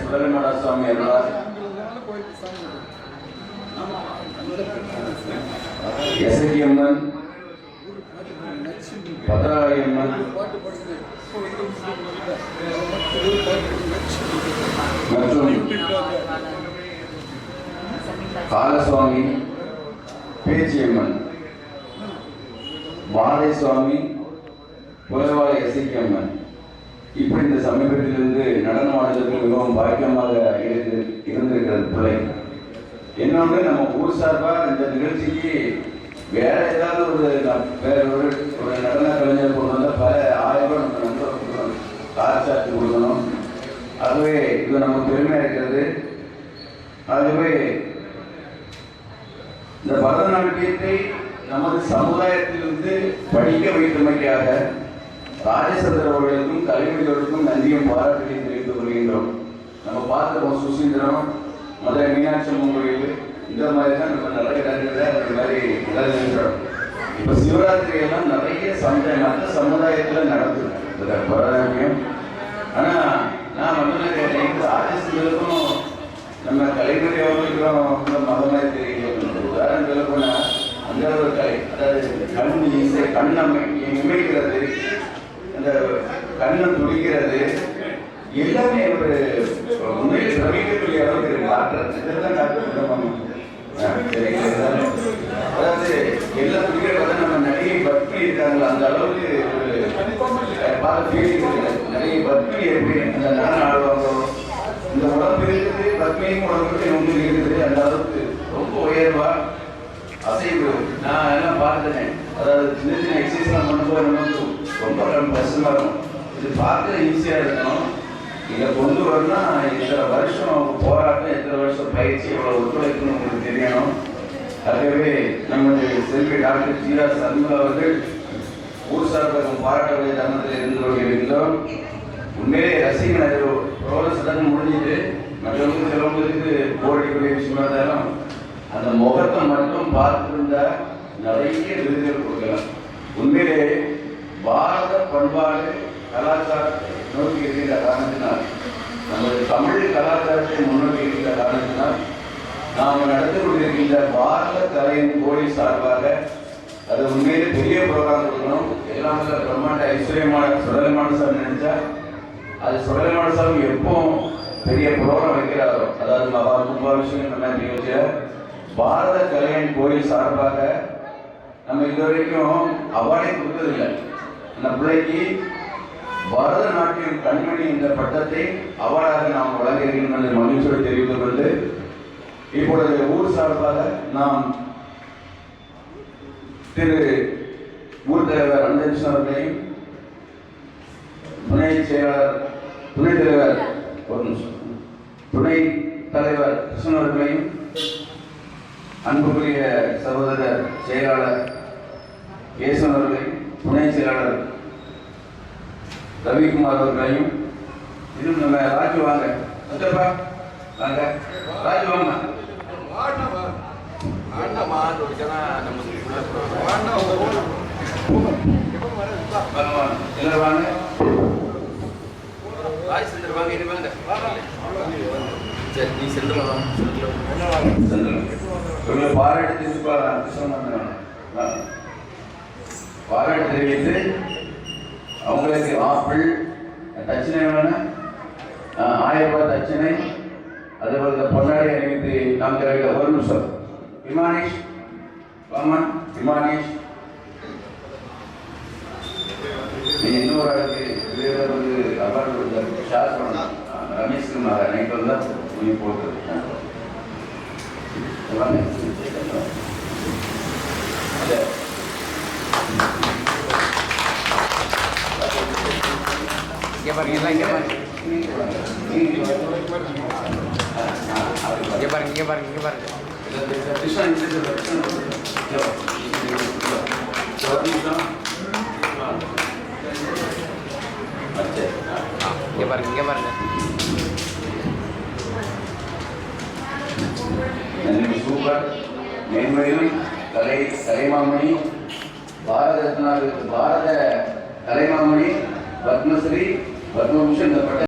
சுடலைமடா சுவாமி அருளார் எசகியம்மன், பத்ராளியம்மன் மற்றும் காலசுவாமி, பேச்சியம்மன், வாழை சுவாமி, புலவாளை எசகியம்மன் இப்படி இந்த சமீபத்திலிருந்து நடனமாடுவதற்கு மிகவும் பாக்கியமாக இருந்திருக்கிறது பிள்ளை. இன்னொன்று, நம்ம ஊர் சார்பாக இந்த நிகழ்ச்சிக்கு வேற ஏதாவது வேற ஒரு நடன கலைஞர் கொண்டு வந்தால் பல 1000 ரூபாய் நம்ம நண்பர் கொடுக்கணும், கார் சார்ஜ் கொடுக்கணும். ஆகவே இது நமக்கு பெருமையாக இருக்கிறது. ஆகவே இந்த பரதநாட்டியத்தை நமது சமுதாயத்திலிருந்து படிக்க வைத்தமைக்காக ராஜசந்திர அவர்களுக்கும் கலைஞர்களுக்கும் நன்றியும் பாராட்டுகளையும் தெரிவித்துக் கொள்கின்றோம். நம்ம பார்த்துருக்கோம் சுசீந்திரம், மதுரை மீனாட்சி அம்மன் கோயில், இந்த மாதிரி தான் நம்ம நிறைய இடத்துல அந்த மாதிரி நிகழ்ச்சின்றோம். இப்போ சிவராத்திரி எல்லாம் நிறைய மற்ற சமுதாயத்தில் நடக்குது பரதநாட்டியம். ஆனால் நான் வந்து கேட்டேன், ராஜசந்திரருக்கும் நம்ம கலைஞர் அவர்களுக்கும் மதமாக தெரியும். உதாரணம் சொல்ல போனால் அந்த ஒரு கலை, அதாவது கண் இசை, கண்ணம் இமைக்கிறது, அந்த கண்ணம் துடிக்கிறது எல்லாமே ஒரு உண்மையில் பிரமிக்கக்கூடிய அளவுக்கு டாக்டர் இதெல்லாம் டாக்டர் அதாவது எல்லா துடிக்கிறத நம்ம நடிகை பத்மி இருக்காங்களா அந்த அளவுக்கு நிறைய பத்மி எப்படி அந்த நடனம் ஆடுவாங்க. இந்த உடம்பு இருக்குது, பத்மியும் உடம்புக்கு ஒன்று இருக்குது. அந்த அளவுக்கு ரொம்ப உயர்வா அசைவு நான் எல்லாம் பார்த்தேன். அதாவது சின்ன சின்ன எக்ஸசைஸ்லாம் பண்ணும்போது நமக்கு ரொம்ப கஷ்டமா இருக்கும். இது பார்க்க ஈஸியாக இருக்கணும். இதை கொண்டு வரணும்னா இத்தனை வருஷம் போராட்டம், எத்தனை வருஷம் பயிற்சி, எவ்வளோ ஒத்துழைப்புன்னு உங்களுக்கு தெரியணும். ஆகவே நமது செல்வி டாக்டர் ஜீரா சண்முக அவர்கள் ஊர் சார்பாக பாராட்டக்கூடிய தருணத்தில் இருந்து கொண்டிருந்தோம். உண்மையிலே ரசிகன் ரோல சடங்கு முடிஞ்சுட்டு மற்றவங்களுக்கு சிலவங்களுக்கு போராடக்கூடிய விஷயமா இருந்தாலும் அந்த முகத்தை மட்டும் பார்த்துருந்தா நிறைய விருதுகள் கொடுக்கலாம். உண்மையிலே பாரத பண்பாடு கலாச்சாரத்தை நோக்கி இருக்கிற காரணத்தினால், நமது தமிழ் கலாச்சாரத்தை முன்னோக்கி இருக்கிற காரணத்தினால் நாம் நடந்து கொண்டிருக்கின்ற பாரத கலையின் கோயில் சார்பாக அது உண்மையிலே பெரிய ப்ரோக்ராம் கொடுக்கணும். எல்லாம் பிரம்மாண்ட ஐஸ்வர்யமான சுடலைமான சாமி நினைச்சா அது சுடலைமான சாமி எப்போ பெரிய ப்ரோக்ராம் வைக்கிறாரோ, அதாவது மகா கும்பாபிஷேகம் இந்த மாதிரி நிகழ்ச்சிய பாரத கலையின் கோயில் சார்பாக நம்ம இது வரைக்கும் அவார்டே கொடுத்ததில்லை. அந்த பிள்ளைக்கு பரதநாட்டியம் கண்மணி என்ற பட்டத்தை அவார்டாக நாம் வழங்குகிறோம் என்று மகிழ்ச்சியோடு தெரிவித்துக் கொண்டு, இப்பொழுது ஊர் சார்பாக நாம் திரு ஊர் தலைவர் அந்தகிருஷ்ணன் அவர்களையும் துணைத் தலைவர் கிருஷ்ணன் அவர்களையும் அன்புக்குரிய சகோதரர் செயலாளர் கேசவன் அவர்களையும் துணை செயலாளர் ரவிக்குமார் அவர்களையும், இன்னும் நம்ம ராஜு வாங்க வாங்க ராஜு வாங்க எல்லாரும் வாங்க, ராஜ் செந்தில் வாங்க, இது வாங்க, நீ செந்தில் பாராட்டு பாராட்டு தெரிவித்து அவங்களுக்கு ஆப்பிள் தட்சிணை வேணும், 1000 ரூபாய் தட்சிணை, அதேபோல் இந்த பொன்னாடி அணிவித்து நாம் தெரிவிக்க. ஒரு நிமிஷம் விமானேஷ் வாமன், விமானேஷ் நீங்கள் இன்னொரு ஆளுக்கு அவார்டு கொடுத்தாரு ஷேர் பண்ணலாம். ரமேஷ் குமார் நைட்டு வந்தால் நீங்கள் போட்டு எல்லாமே இங்கே பாருங்க, எல்லாம் இங்கே பாருங்க, இங்கே பாருங்க, இங்கே பாருங்க, இங்கே பாருங்க. இங்கே பாருங்க, இங்கே பாருங்க. சூப்பர். மேன்மையும் கலைமாமணி, பாரத கலைமாமணி, பத்மஸ்ரீ, பத்மபூஷன் இந்த பட்ட